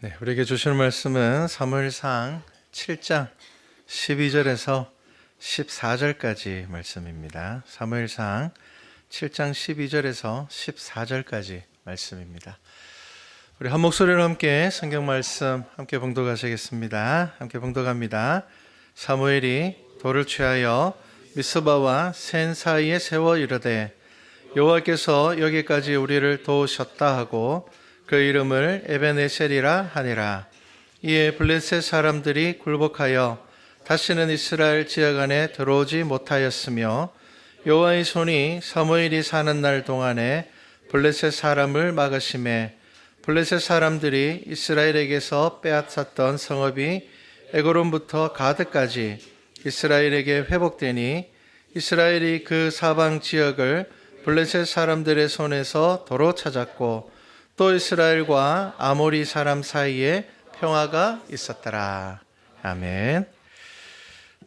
네, 우리에게 주시는 말씀은 사무엘상 7장 12절에서 14절까지 말씀입니다. 사무엘상 7장 12절에서 14절까지 말씀입니다. 우리 한 목소리로 함께 성경 말씀 함께 봉독하시겠습니다. 함께 봉독합니다. 사무엘이 돌을 취하여 미스바와 센 사이에 세워 이르되 여호와께서 여기까지 우리를 도우셨다 하고 그 이름을 에벤에셀이라 하니라. 이에 블레셋 사람들이 굴복하여 다시는 이스라엘 지역 안에 들어오지 못하였으며 여호와의 손이 사무엘이 사는 날 동안에 블레셋 사람을 막으심에 블레셋 사람들이 이스라엘에게서 빼앗았던 성읍이 에그론부터 가드까지 이스라엘에게 회복되니 이스라엘이 그 사방 지역을 블레셋 사람들의 손에서 도로 찾았고 또 이스라엘과 아모리 사람 사이에 평화가 있었더라. 아멘.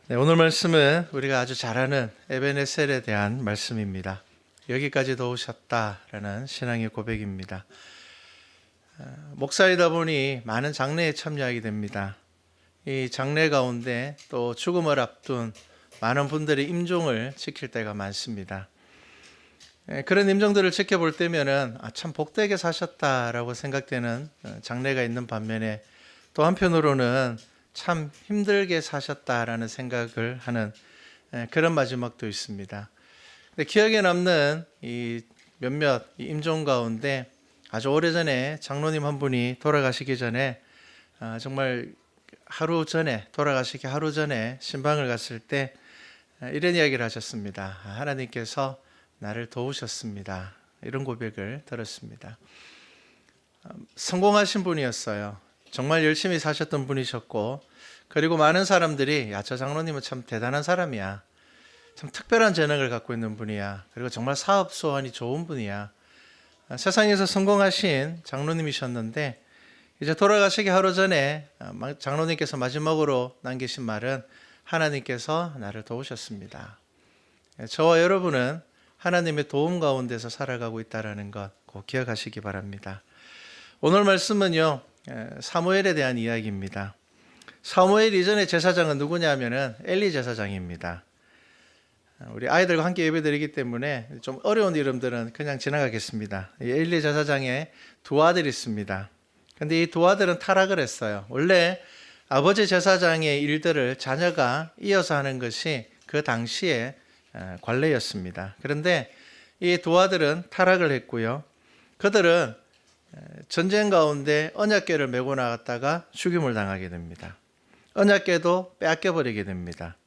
네, 오늘 말씀은 우리가 아주 잘 아는 에벤에셀에 대한 말씀입니다. 여기까지 도우셨다라는 신앙의 고백입니다. 목사이다 보니 많은 장례에 참여하게 됩니다. 이 장례 가운데 또 죽음을 앞둔 많은 분들이 임종을 지킬 때가 많습니다. 그런 임종들을 지켜볼 때면은 참 복되게 사셨다라고 생각되는 장례가 있는 반면에 또 한편으로는 참 힘들게 사셨다라는 생각을 하는 그런 마지막도 있습니다. 근데 기억에 남는 이 몇몇 임종 가운데 아주 오래전에 장로님 한 분이 돌아가시기 전에 정말 돌아가시기 하루 전에 신방을 갔을 때 이런 이야기를 하셨습니다. 하나님께서 나를 도우셨습니다. 이런 고백을 들었습니다. 성공하신 분이었어요. 정말 열심히 사셨던 분이셨고, 그리고 많은 사람들이 저 장로님은 참 대단한 사람이야. 참 특별한 재능을 갖고 있는 분이야. 그리고 정말 사업 소원이 좋은 분이야. 세상에서 성공하신 장로님이셨는데 이제 돌아가시기 하루 전에 장로님께서 마지막으로 남기신 말은 하나님께서 나를 도우셨습니다. 저와 여러분은 하나님의 도움 가운데서 살아가고 있다는 것 꼭 기억하시기 바랍니다. 오늘 말씀은요, 사무엘에 대한 이야기입니다. 사무엘 이전의 제사장은 누구냐 하면은 엘리 제사장입니다. 우리 아이들과 함께 예배드리기 때문에 좀 어려운 이름들은 그냥 지나가겠습니다. 엘리 제사장의 두 아들이 있습니다. 근데 이 두 아들은 타락을 했어요. 원래 아버지 제사장의 일들을 자녀가 이어서 하는 것이 그 당시에 관례였습니다. 그런데 이 두 아들은 타락을 했고요. 그들은 전쟁 가운데 언약궤를 메고 나갔다가 죽임을 당하게 됩니다. 언약궤도 빼앗겨버리게 됩니다.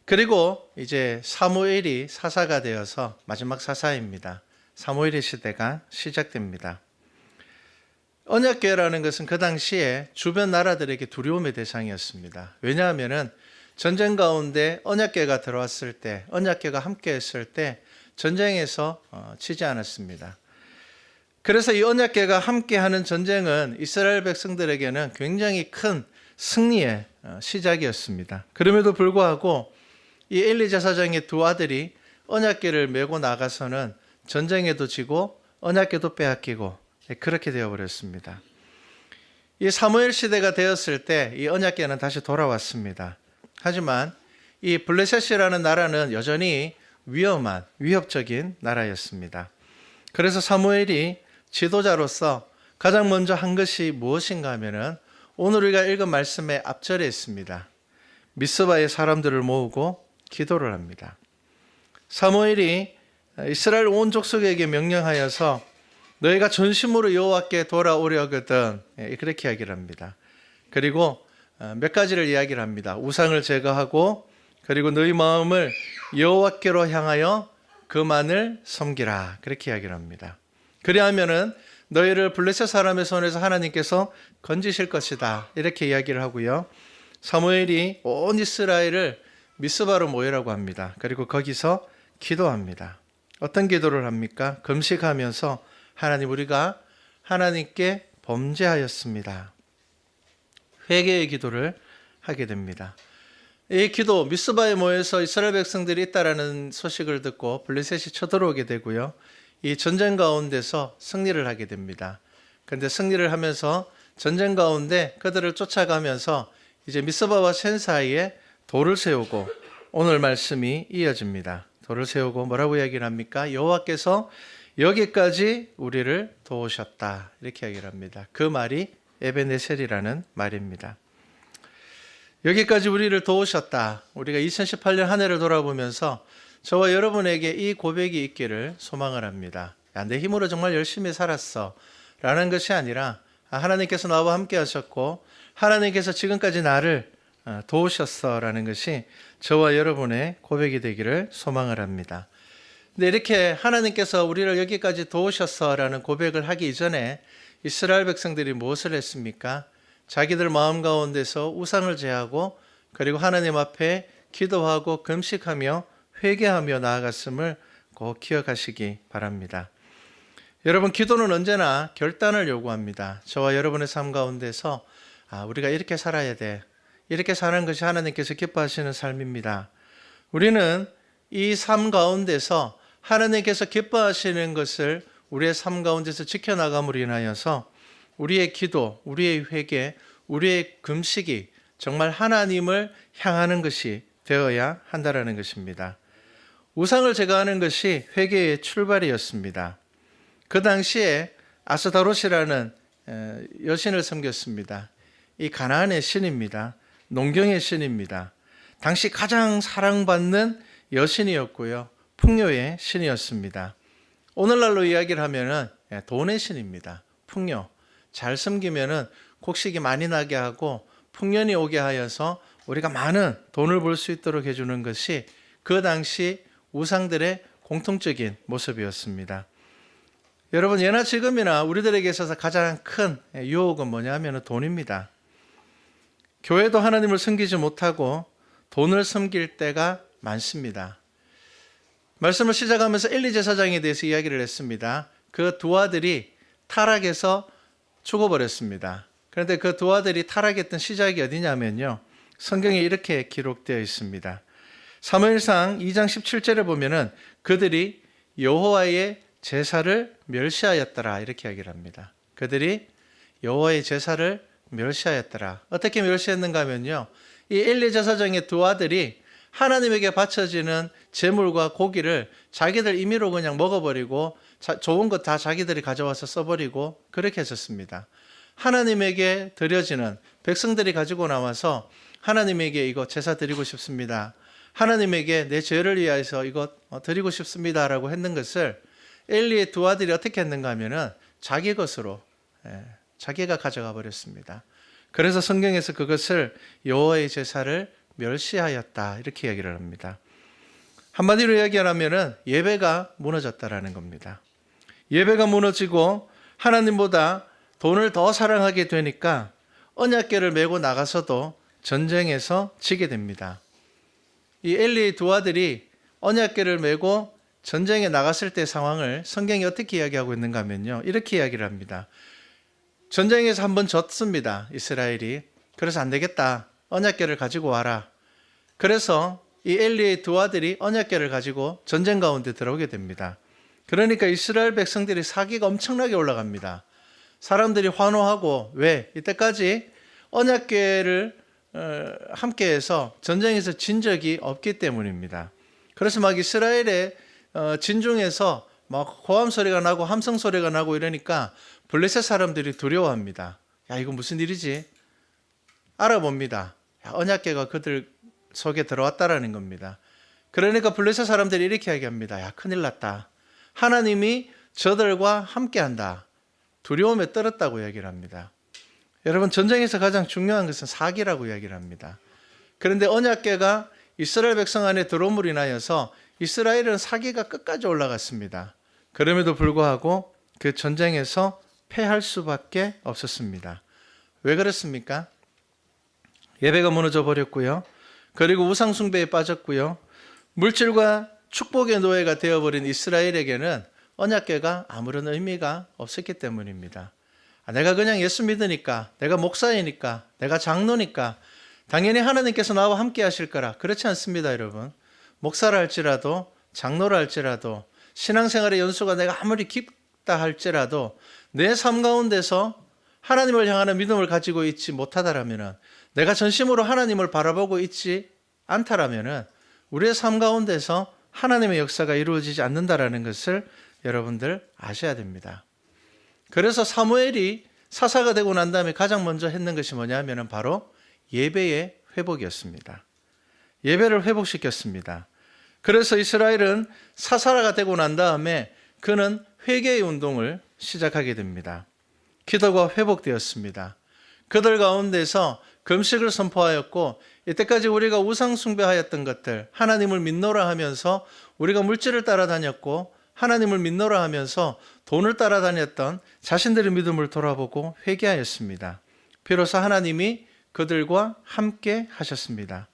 그리고 이제 사무엘이 사사가 되어서 마지막 사사입니다. 사무엘의 시대가 시작됩니다. 언약궤라는 것은 그 당시에 주변 나라들에게 두려움의 대상이었습니다. 왜냐하면 전쟁 가운데 언약궤가 들어왔을 때, 언약궤가 함께 했을 때 전쟁에서 지지 않았습니다. 그래서 이 언약궤가 함께하는 전쟁은 이스라엘 백성들에게는 굉장히 큰 승리의 시작이었습니다. 그럼에도 불구하고 이 엘리 제사장의 두 아들이 언약궤를 메고 나가서는 전쟁에도 지고 언약궤도 빼앗기고 그렇게 되어버렸습니다. 이 사무엘 시대가 되었을 때 이 언약궤는 다시 돌아왔습니다. 하지만 이 블레셋이라는 나라는 여전히 위협적인 나라였습니다. 그래서 사무엘이 지도자로서 가장 먼저 한 것이 무엇인가 하면은 오늘 우리가 읽은 말씀의 앞절에 있습니다. 미스바의 사람들을 모으고 기도를 합니다. 사무엘이 이스라엘 온 족속에게 명령하여서 너희가 전심으로 여호와께 돌아오려거든 그렇게 이야기를 합니다. 그리고 몇 가지를 이야기를 합니다. 우상을 제거하고 그리고 너희 마음을 여호와께로 향하여 그만을 섬기라 그렇게 이야기를 합니다. 그리하면은 너희를 블레셋 사람의 손에서 하나님께서 건지실 것이다 이렇게 이야기를 하고요. 사무엘이 온 이스라엘을 미스바로 모이라고 합니다. 그리고 거기서 기도합니다. 어떤 기도를 합니까? 금식하면서 하나님, 우리가 하나님께 범죄하였습니다. 회개의 기도를 하게 됩니다. 이 기도, 미스바에 모여서 이스라엘 백성들이 있다라는 소식을 듣고 블레셋이 쳐들어오게 되고요. 이 전쟁 가운데서 승리를 하게 됩니다. 그런데 승리를 하면서 전쟁 가운데 그들을 쫓아가면서 이제 미스바와 센 사이에 돌을 세우고 오늘 말씀이 이어집니다. 돌을 세우고 뭐라고 이야기를 합니까? 여호와께서 여기까지 우리를 도우셨다 이렇게 이야기를 합니다. 그 말이 에베네셀이라는 말입니다. 여기까지 우리를 도우셨다. 우리가 2018년 한 해를 돌아보면서 저와 여러분에게 이 고백이 있기를 소망을 합니다. 야, 내 힘으로 정말 열심히 살았어 라는 것이 아니라 하나님께서 나와 함께 하셨고 하나님께서 지금까지 나를 도우셨어 라는 것이 저와 여러분의 고백이 되기를 소망을 합니다. 근데 이렇게 하나님께서 우리를 여기까지 도우셨어 라는 고백을 하기 이전에 이스라엘 백성들이 무엇을 했습니까? 자기들 마음 가운데서 우상을 제하고 그리고 하나님 앞에 기도하고 금식하며 회개하며 나아갔음을 꼭 기억하시기 바랍니다. 여러분, 기도는 언제나 결단을 요구합니다. 저와 여러분의 삶 가운데서 우리가 이렇게 살아야 돼. 이렇게 사는 것이 하나님께서 기뻐하시는 삶입니다. 우리는 이 삶 가운데서 하나님께서 기뻐하시는 것을 우리의 삶 가운데서 지켜나감으로 인하여서 우리의 기도, 우리의 회개, 우리의 금식이 정말 하나님을 향하는 것이 되어야 한다는 것입니다. 우상을 제거하는 것이 회개의 출발이었습니다. 그 당시에 아스타롯이라는 여신을 섬겼습니다. 이 가나안의 신입니다. 농경의 신입니다. 당시 가장 사랑받는 여신이었고요. 풍요의 신이었습니다. 오늘날로 이야기를 하면은 돈의 신입니다. 풍요. 잘 섬기면은 곡식이 많이 나게 하고 풍년이 오게 하여서 우리가 많은 돈을 벌 수 있도록 해주는 것이 그 당시 우상들의 공통적인 모습이었습니다. 여러분, 예나 지금이나 우리들에게 있어서 가장 큰 유혹은 뭐냐면 돈입니다. 교회도 하나님을 섬기지 못하고 돈을 섬길 때가 많습니다. 말씀을 시작하면서 엘리 제사장에 대해서 이야기를 했습니다. 그 두 아들이 타락해서 죽어버렸습니다. 그런데 그 두 아들이 타락했던 시작이 어디냐면요, 성경에 이렇게 기록되어 있습니다. 사무엘상 2장 17절에 보면은 그들이 여호와의 제사를 멸시하였더라 이렇게 이야기를 합니다. 그들이 여호와의 제사를 멸시하였더라. 어떻게 멸시했는가 하면요, 이 엘리 제사장의 두 아들이 하나님에게 바쳐지는 제물과 고기를 자기들 임의로 그냥 먹어버리고 좋은 것 다 자기들이 가져와서 써버리고 그렇게 했었습니다. 하나님에게 드려지는, 백성들이 가지고 나와서 하나님에게 이거 제사 드리고 싶습니다, 하나님에게 내 죄를 위하여서 이것 드리고 싶습니다 라고 했는 것을 엘리의 두 아들이 어떻게 했는가 하면은 자기 것으로 자기가 가져가 버렸습니다. 그래서 성경에서 그것을 여호와의 제사를 멸시하였다 이렇게 이야기를 합니다. 한마디로 이야기하면은 예배가 무너졌다라는 겁니다. 예배가 무너지고 하나님보다 돈을 더 사랑하게 되니까 언약궤를 메고 나가서도 전쟁에서 지게 됩니다. 이 엘리의 두 아들이 언약궤를 메고 전쟁에 나갔을 때 상황을 성경이 어떻게 이야기하고 있는가 하면요, 이렇게 이야기를 합니다. 전쟁에서 한번 졌습니다, 이스라엘이. 그래서 안 되겠다, 언약궤를 가지고 와라. 그래서 이 엘리의 두 아들이 언약궤를 가지고 전쟁 가운데 들어오게 됩니다. 그러니까 이스라엘 백성들이 사기가 엄청나게 올라갑니다. 사람들이 환호하고, 왜? 이때까지 언약궤를 함께해서 전쟁에서 진 적이 없기 때문입니다. 그래서 막 이스라엘의 진중에서 막 호함 소리가 나고 함성 소리가 나고 이러니까 블레셋 사람들이 두려워합니다. 야, 이거 무슨 일이지? 알아봅니다. 야, 언약궤가 그들 속에 들어왔다라는 겁니다. 그러니까 블레셋 사람들이 이렇게 얘기합니다. 야, 큰일 났다. 하나님이 저들과 함께한다. 두려움에 떨었다고 얘기를 합니다. 여러분, 전쟁에서 가장 중요한 것은 사기라고 이야기를 합니다. 그런데 언약궤가 이스라엘 백성 안에 들어옴으로 인하여서 이스라엘은 사기가 끝까지 올라갔습니다. 그럼에도 불구하고 그 전쟁에서 패할 수밖에 없었습니다. 왜 그렇습니까? 예배가 무너져 버렸고요. 그리고 우상 숭배에 빠졌고요. 물질과 축복의 노예가 되어버린 이스라엘에게는 언약궤가 아무런 의미가 없었기 때문입니다. 내가 그냥 예수 믿으니까, 내가 목사이니까, 내가 장로니까 당연히 하나님께서 나와 함께 하실 거라. 그렇지 않습니다, 여러분. 목사라 할지라도, 장로라 할지라도, 신앙생활의 연수가 내가 아무리 깊다 할지라도 내 삶 가운데서 하나님을 향하는 믿음을 가지고 있지 못하다라면, 내가 전심으로 하나님을 바라보고 있지 않다라면 우리의 삶 가운데서 하나님의 역사가 이루어지지 않는다라는 것을 여러분들 아셔야 됩니다. 그래서 사무엘이 사사가 되고 난 다음에 가장 먼저 했는 것이 뭐냐면 바로 예배의 회복이었습니다. 예배를 회복시켰습니다. 그래서 이스라엘은 사사가 되고 난 다음에 그는 회개의 운동을 시작하게 됩니다. 기도가 회복되었습니다. 그들 가운데서 금식을 선포하였고, 이때까지 우리가 우상 숭배하였던 것들, 하나님을 믿노라 하면서 우리가 물질을 따라다녔고 하나님을 믿노라 하면서 돈을 따라다녔던 자신들의 믿음을 돌아보고 회개하였습니다. 비로소 하나님이 그들과 함께 하셨습니다.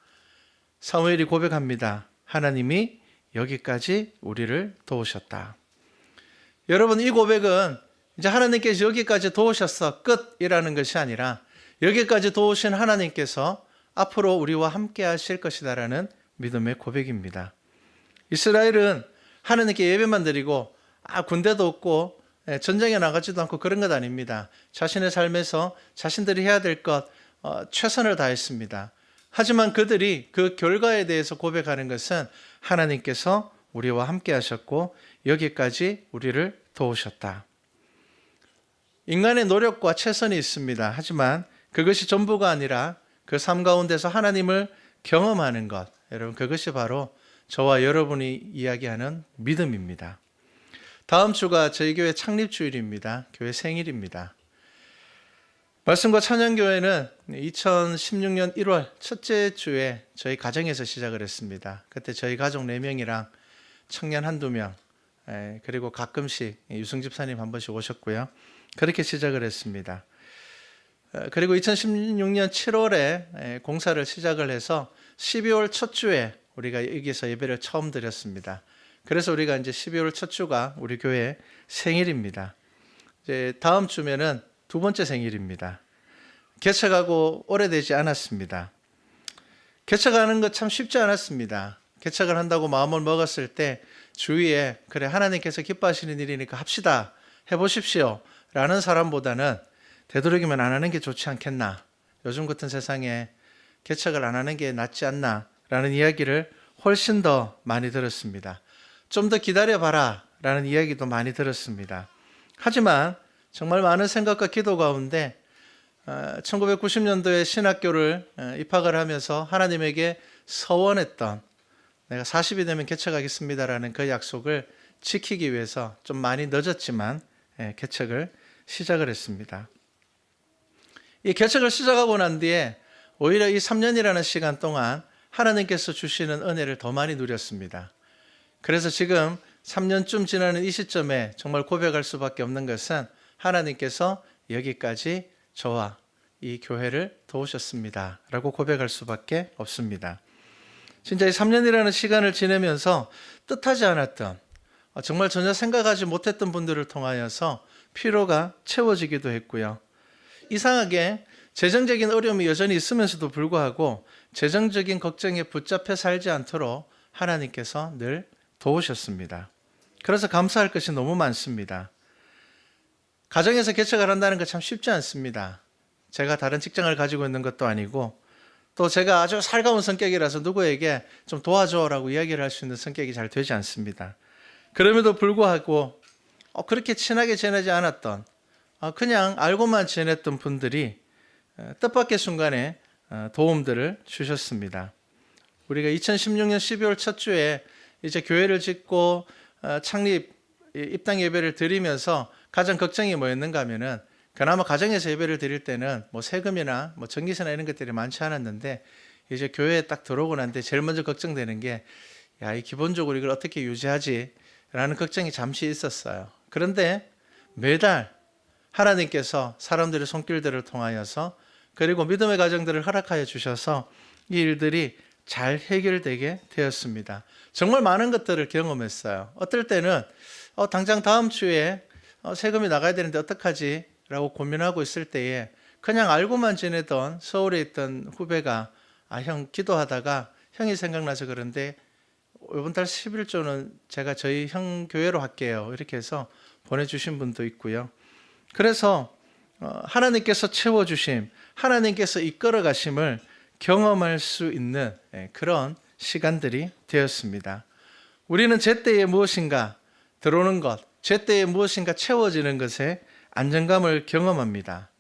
사무엘이 고백합니다. 하나님이 여기까지 우리를 도우셨다. 여러분, 이 고백은 이제 하나님께서 여기까지 도우셨어 끝이라는 것이 아니라 여기까지 도우신 하나님께서 앞으로 우리와 함께 하실 것이다라는 믿음의 고백입니다. 이스라엘은 하나님께 예배만 드리고 군대도 없고 전쟁에 나가지도 않고 그런 것 아닙니다. 자신의 삶에서 자신들이 해야 될 것 최선을 다했습니다. 하지만 그들이 그 결과에 대해서 고백하는 것은 하나님께서 우리와 함께 하셨고 여기까지 우리를 도우셨다. 인간의 노력과 최선이 있습니다. 하지만 그것이 전부가 아니라 그 삶 가운데서 하나님을 경험하는 것, 여러분, 그것이 바로 저와 여러분이 이야기하는 믿음입니다. 다음 주가 저희 교회 창립주일입니다. 교회 생일입니다. 말씀과 찬양교회는 2016년 1월 첫째 주에 저희 가정에서 시작을 했습니다. 그때 저희 가족 4명이랑 청년 한두 명, 그리고 가끔씩 유승 집사님 한 번씩 오셨고요. 그렇게 시작을 했습니다. 그리고 2016년 7월에 공사를 시작을 해서 12월 첫 주에 우리가 여기서 예배를 처음 드렸습니다. 그래서 우리가 이제 12월 첫 주가 우리 교회 생일입니다. 이제 다음 주면은 두 번째 생일입니다. 개척하고 오래되지 않았습니다. 개척하는 것 참 쉽지 않았습니다. 개척을 한다고 마음을 먹었을 때 주위에 그래 하나님께서 기뻐하시는 일이니까 합시다, 해보십시오 라는 사람보다는 되도록이면 안 하는 게 좋지 않겠나, 요즘 같은 세상에 개척을 안 하는 게 낫지 않나 라는 이야기를 훨씬 더 많이 들었습니다. 좀 더 기다려봐라 라는 이야기도 많이 들었습니다. 하지만 정말 많은 생각과 기도 가운데 1990년도에 신학교를 입학을 하면서 하나님에게 서원했던, 내가 40이 되면 개척하겠습니다라는 그 약속을 지키기 위해서 좀 많이 늦었지만 개척을 시작을 했습니다. 이 개척을 시작하고 난 뒤에 오히려 이 3년이라는 시간 동안 하나님께서 주시는 은혜를 더 많이 누렸습니다. 그래서 지금 3년쯤 지나는 이 시점에 정말 고백할 수밖에 없는 것은 하나님께서 여기까지 저와 이 교회를 도우셨습니다 라고 고백할 수밖에 없습니다. 진짜 이 3년이라는 시간을 지내면서 뜻하지 않았던, 정말 전혀 생각하지 못했던 분들을 통하여서 피로가 채워지기도 했고요. 이상하게 재정적인 어려움이 여전히 있으면서도 불구하고 재정적인 걱정에 붙잡혀 살지 않도록 하나님께서 늘 도우셨습니다. 그래서 감사할 것이 너무 많습니다. 가정에서 개척을 한다는 것 참 쉽지 않습니다. 제가 다른 직장을 가지고 있는 것도 아니고 또 제가 아주 살가운 성격이라서 누구에게 좀 도와줘라고 이야기를 할 수 있는 성격이 잘 되지 않습니다. 그럼에도 불구하고 그렇게 친하게 지내지 않았던, 그냥 알고만 지냈던 분들이 뜻밖의 순간에 도움들을 주셨습니다. 우리가 2016년 12월 첫 주에 이제 교회를 짓고 창립 입당 예배를 드리면서 가장 걱정이 뭐였는가 하면은, 그나마 가정에서 예배를 드릴 때는 뭐 세금이나 뭐 전기세나 이런 것들이 많지 않았는데 이제 교회에 딱 들어오고 난 뒤에 제일 먼저 걱정되는 게, 이 기본적으로 이걸 어떻게 유지하지? 라는 걱정이 잠시 있었어요. 그런데 매달 하나님께서 사람들의 손길들을 통하여서, 그리고 믿음의 가정들을 허락하여 주셔서 이 일들이 잘 해결되게 되었습니다. 정말 많은 것들을 경험했어요. 어떨 때는 당장 다음 주에 세금이 나가야 되는데 어떡하지? 라고 고민하고 있을 때에 그냥 알고만 지내던 서울에 있던 후배가 형 기도하다가 형이 생각나서 그런데 이번 달 11조는 제가 저희 형 교회로 할게요, 이렇게 해서 보내주신 분도 있고요. 그래서 하나님께서 채워주심, 하나님께서 이끌어 가심을 경험할 수 있는 그런 시간들이 되었습니다. 우리는 제때에 무엇인가 들어오는 것, 제때에 무엇인가 채워지는 것에 안정감을 경험합니다.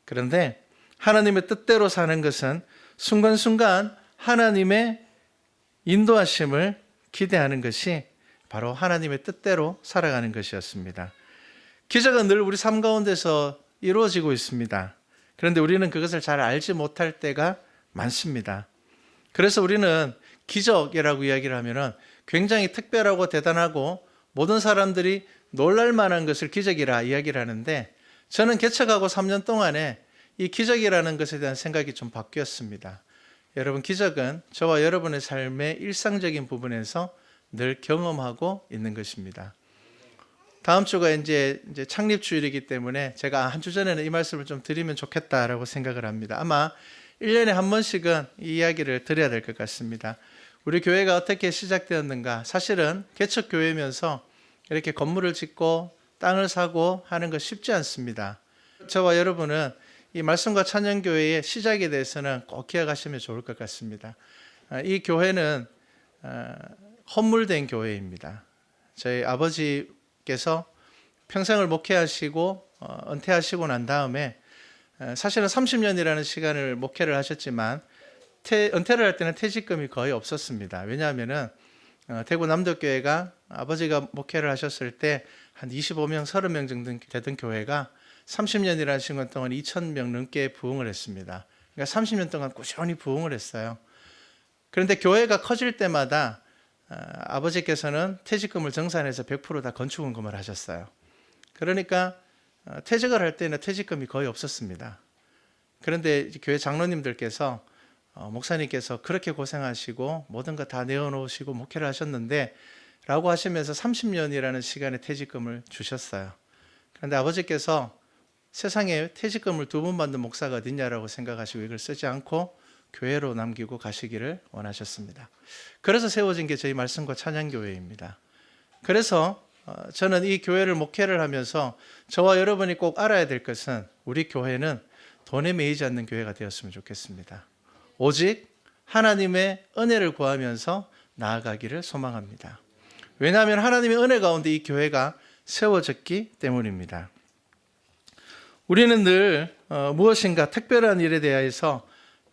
그런데 하나님의 뜻대로 사는 것은 순간순간 하나님의 인도하심을 기대하는 것이 바로 하나님의 뜻대로 살아가는 것이었습니다. 기적은 늘 우리 삶 가운데서 이루어지고 있습니다. 그런데 우리는 그것을 잘 알지 못할 때가 많습니다. 그래서 우리는 기적이라고 이야기를 하면은 굉장히 특별하고 대단하고 모든 사람들이 놀랄 만한 것을 기적이라 이야기를 하는데, 저는 개척하고 3년 동안에 이 기적이라는 것에 대한 생각이 좀 바뀌었습니다. 여러분, 기적은 저와 여러분의 삶의 일상적인 부분에서 늘 경험하고 있는 것입니다. 다음 주가 이제 창립 주일이기 때문에 제가 한 주 전에는 이 말씀을 좀 드리면 좋겠다라고 생각을 합니다. 아마 1년에 한 번씩은 이 이야기를 드려야 될 것 같습니다. 우리 교회가 어떻게 시작되었는가? 사실은 개척교회면서 이렇게 건물을 짓고 땅을 사고 하는 것 쉽지 않습니다. 저와 여러분은 이 말씀과 찬양교회의 시작에 대해서는 꼭 기억하시면 좋을 것 같습니다. 이 교회는 헌물된 교회입니다. 저희 아버지께서 평생을 목회하시고 은퇴하시고 난 다음에 사실은 30년이라는 시간을 목회를 하셨지만 은퇴를 할 때는 퇴직금이 거의 없었습니다. 왜냐하면은 대구 남덕교회가 아버지가 목회를 하셨을 때 한 25명, 30명 정도 되던 교회가 30년이라는 시간 동안 2,000명 넘게 부흥을 했습니다. 그러니까 30년 동안 꾸준히 부흥을 했어요. 그런데 교회가 커질 때마다 아버지께서는 퇴직금을 정산해서 100% 다 건축원금을 하셨어요. 그러니까 퇴직을 할 때는 퇴직금이 거의 없었습니다. 그런데 교회 장로님들께서 목사님께서 그렇게 고생하시고 모든 거 다 내어놓으시고 목회를 하셨는데 라고 하시면서 30년이라는 시간에 퇴직금을 주셨어요. 그런데 아버지께서 세상에 퇴직금을 2번 받는 목사가 어딨냐라고 생각하시고 이걸 쓰지 않고 교회로 남기고 가시기를 원하셨습니다. 그래서 세워진 게 저희 말씀과 찬양교회입니다. 그래서 저는 이 교회를 목회를 하면서 저와 여러분이 꼭 알아야 될 것은 우리 교회는 돈에 매이지 않는 교회가 되었으면 좋겠습니다. 오직 하나님의 은혜를 구하면서 나아가기를 소망합니다. 왜냐하면 하나님의 은혜 가운데 이 교회가 세워졌기 때문입니다. 우리는 늘 무엇인가 특별한 일에 대해서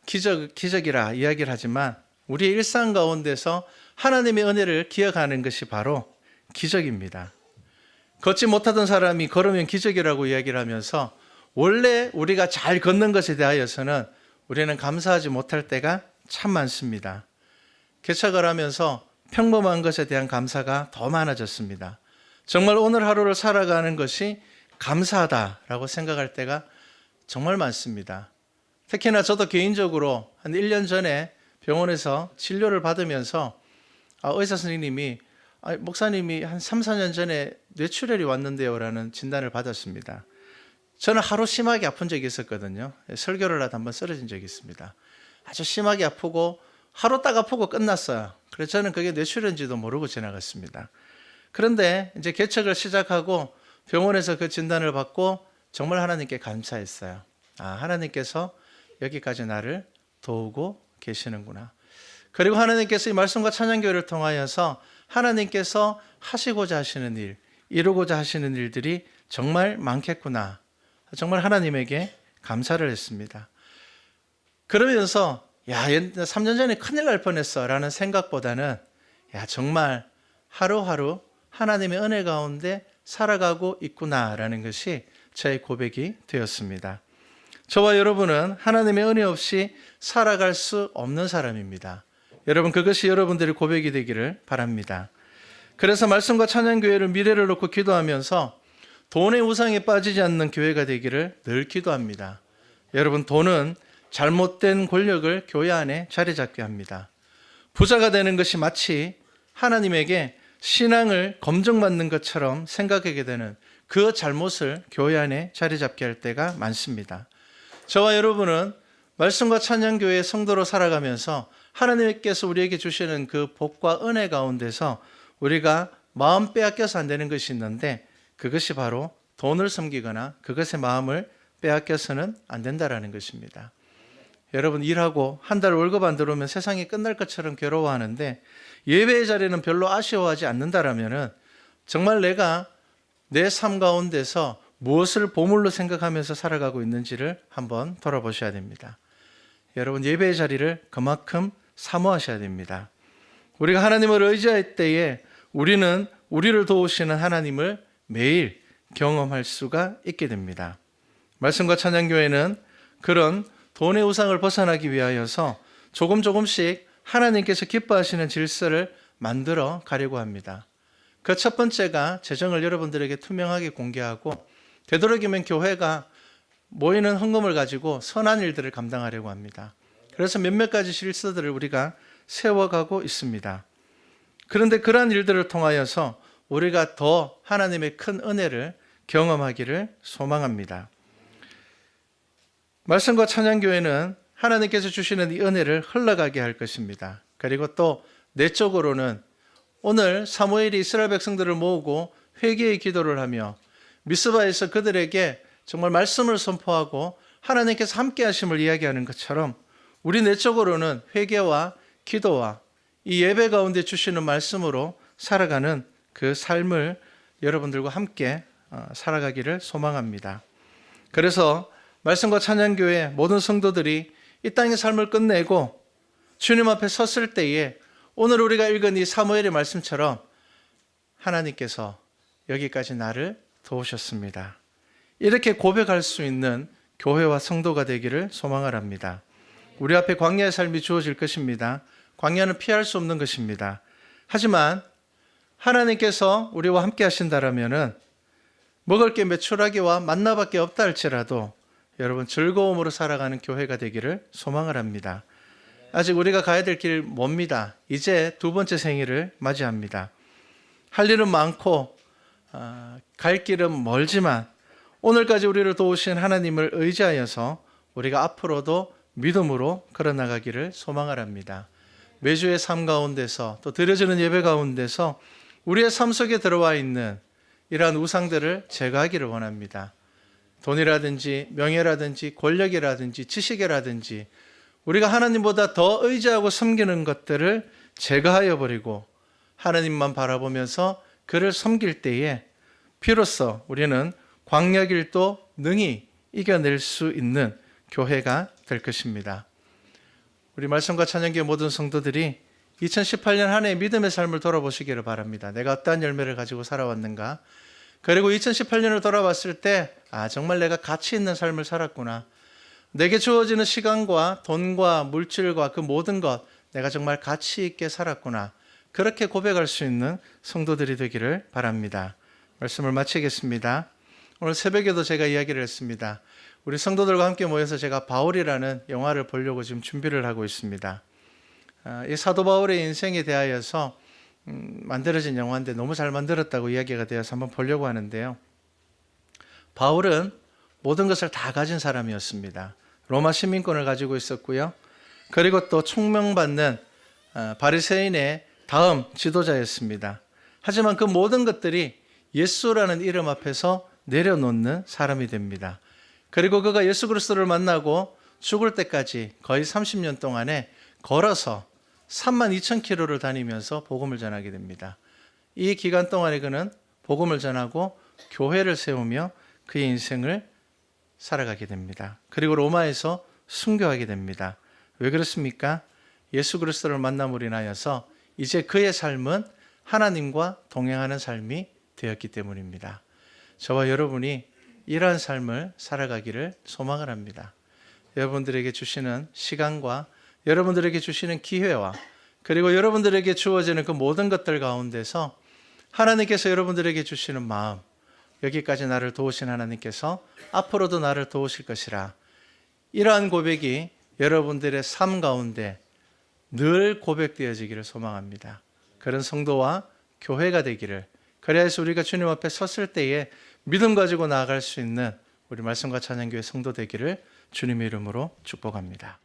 기적이라 이야기를 하지만 우리의 일상 가운데서 하나님의 은혜를 기억하는 것이 바로 기적입니다. 걷지 못하던 사람이 걸으면 기적이라고 이야기를 하면서 원래 우리가 잘 걷는 것에 대하여서는 우리는 감사하지 못할 때가 참 많습니다. 개척을 하면서 평범한 것에 대한 감사가 더 많아졌습니다. 정말 오늘 하루를 살아가는 것이 감사하다라고 생각할 때가 정말 많습니다. 특히나 저도 개인적으로 한 1년 전에 병원에서 진료를 받으면서 의사 선생님이 목사님이 한 3, 4년 전에 뇌출혈이 왔는데요 라는 진단을 받았습니다. 저는 하루 심하게 아픈 적이 있었거든요. 설교를 하다 한번 쓰러진 적이 있습니다. 아주 심하게 아프고 하루 딱 아프고 끝났어요. 그래서 저는 그게 뇌출혈인지도 모르고 지나갔습니다. 그런데 이제 개척을 시작하고 병원에서 그 진단을 받고 정말 하나님께 감사했어요. 하나님께서 여기까지 나를 도우고 계시는구나. 그리고 하나님께서 이 말씀과 찬양교회를 통하여서 하나님께서 하시고자 하시는 일, 이루고자 하시는 일들이 정말 많겠구나. 정말 하나님에게 감사를 했습니다. 그러면서 3년 전에 큰일 날 뻔했어 라는 생각보다는 정말 하루하루 하나님의 은혜 가운데 살아가고 있구나라는 것이 저의 고백이 되었습니다. 저와 여러분은 하나님의 은혜 없이 살아갈 수 없는 사람입니다. 여러분, 그것이 여러분들의 고백이 되기를 바랍니다. 그래서 말씀과 찬양교회를 미래를 놓고 기도하면서 돈의 우상에 빠지지 않는 교회가 되기를 늘 기도합니다. 여러분, 돈은 잘못된 권력을 교회 안에 자리 잡게 합니다. 부자가 되는 것이 마치 하나님에게 신앙을 검증받는 것처럼 생각하게 되는 그 잘못을 교회 안에 자리 잡게 할 때가 많습니다. 저와 여러분은 말씀과 찬양교회의 성도로 살아가면서 하나님께서 우리에게 주시는 그 복과 은혜 가운데서 우리가 마음 빼앗겨서 안 되는 것이 있는데 그것이 바로 돈을 섬기거나 그것의 마음을 빼앗겨서는 안 된다라는 것입니다. 여러분, 일하고 한 달 월급 안 들어오면 세상이 끝날 것처럼 괴로워하는데 예배의 자리는 별로 아쉬워하지 않는다라면은 정말 내가 내 삶 가운데서 무엇을 보물로 생각하면서 살아가고 있는지를 한번 돌아보셔야 됩니다. 여러분, 예배의 자리를 그만큼 사모하셔야 됩니다. 우리가 하나님을 의지할 때에 우리는 우리를 도우시는 하나님을 매일 경험할 수가 있게 됩니다. 말씀과 찬양교회는 그런 돈의 우상을 벗어나기 위하여서 조금씩 하나님께서 기뻐하시는 질서를 만들어 가려고 합니다. 그 첫 번째가 재정을 여러분들에게 투명하게 공개하고 되도록이면 교회가 모이는 헌금을 가지고 선한 일들을 감당하려고 합니다. 그래서 몇몇 가지 질서들을 우리가 세워가고 있습니다. 그런데 그러한 일들을 통하여서 우리가 더 하나님의 큰 은혜를 경험하기를 소망합니다. 말씀과 찬양교회는 하나님께서 주시는 이 은혜를 흘러가게 할 것입니다. 그리고 또 내적으로는 오늘 사무엘이 이스라엘 백성들을 모으고 회개의 기도를 하며 미스바에서 그들에게 정말 말씀을 선포하고 하나님께서 함께 하심을 이야기하는 것처럼 우리 내적으로는 회개와 기도와 이 예배 가운데 주시는 말씀으로 살아가는 그 삶을 여러분들과 함께 살아가기를 소망합니다. 그래서 말씀과 찬양교회 모든 성도들이 이 땅의 삶을 끝내고 주님 앞에 섰을 때에 오늘 우리가 읽은 이 사무엘의 말씀처럼 하나님께서 여기까지 나를 도우셨습니다. 이렇게 고백할 수 있는 교회와 성도가 되기를 소망합니다. 우리 앞에 광야의 삶이 주어질 것입니다. 광야는 피할 수 없는 것입니다. 하지만 하나님께서 우리와 함께 하신다라면은 먹을 게 메추라기와 만나밖에 없다 할지라도 여러분 즐거움으로 살아가는 교회가 되기를 소망을 합니다. 아직 우리가 가야 될 길 멉니다. 이제 두 번째 생일을 맞이합니다. 할 일은 많고 갈 길은 멀지만 오늘까지 우리를 도우신 하나님을 의지하여서 우리가 앞으로도 믿음으로 걸어나가기를 소망을 합니다. 매주의 삶 가운데서 또 드려지는 예배 가운데서 우리의 삶 속에 들어와 있는 이러한 우상들을 제거하기를 원합니다. 돈이라든지 명예라든지 권력이라든지 지식이라든지 우리가 하나님보다 더 의지하고 섬기는 것들을 제거하여 버리고 하나님만 바라보면서 그를 섬길 때에 비로소 우리는 광야길도 능히 이겨낼 수 있는 교회가 될 것입니다. 우리 말씀과 찬양교회 모든 성도들이 2018년 한 해의 믿음의 삶을 돌아보시기를 바랍니다. 내가 어떠한 열매를 가지고 살아왔는가? 그리고 2018년을 돌아봤을 때 정말 내가 가치 있는 삶을 살았구나. 내게 주어지는 시간과 돈과 물질과 그 모든 것 내가 정말 가치 있게 살았구나. 그렇게 고백할 수 있는 성도들이 되기를 바랍니다. 말씀을 마치겠습니다. 오늘 새벽에도 제가 이야기를 했습니다. 우리 성도들과 함께 모여서 제가 바울이라는 영화를 보려고 지금 준비를 하고 있습니다. 이 사도 바울의 인생에 대하여서 만들어진 영화인데 너무 잘 만들었다고 이야기가 되어서 한번 보려고 하는데요. 바울은 모든 것을 다 가진 사람이었습니다. 로마 시민권을 가지고 있었고요. 그리고 또 총명받는 바리새인의 다음 지도자였습니다. 하지만 그 모든 것들이 예수라는 이름 앞에서 내려놓는 사람이 됩니다. 그리고 그가 예수 그리스도를 만나고 죽을 때까지 거의 30년 동안에 걸어서 32,000km를 다니면서 복음을 전하게 됩니다. 이 기간 동안에 그는 복음을 전하고 교회를 세우며 그의 인생을 살아가게 됩니다. 그리고 로마에서 순교하게 됩니다. 왜 그렇습니까? 예수 그리스도를 만남으로 인하여서 이제 그의 삶은 하나님과 동행하는 삶이 되었기 때문입니다. 저와 여러분이 이러한 삶을 살아가기를 소망을 합니다. 여러분들에게 주시는 시간과 여러분들에게 주시는 기회와 그리고 여러분들에게 주어지는 그 모든 것들 가운데서 하나님께서 여러분들에게 주시는 마음, 여기까지 나를 도우신 하나님께서 앞으로도 나를 도우실 것이라, 이러한 고백이 여러분들의 삶 가운데 늘 고백되어지기를 소망합니다. 그런 성도와 교회가 되기를, 그래야서 우리가 주님 앞에 섰을 때에 믿음 가지고 나아갈 수 있는 우리 말씀과 찬양교회 성도 되기를 주님의 이름으로 축복합니다.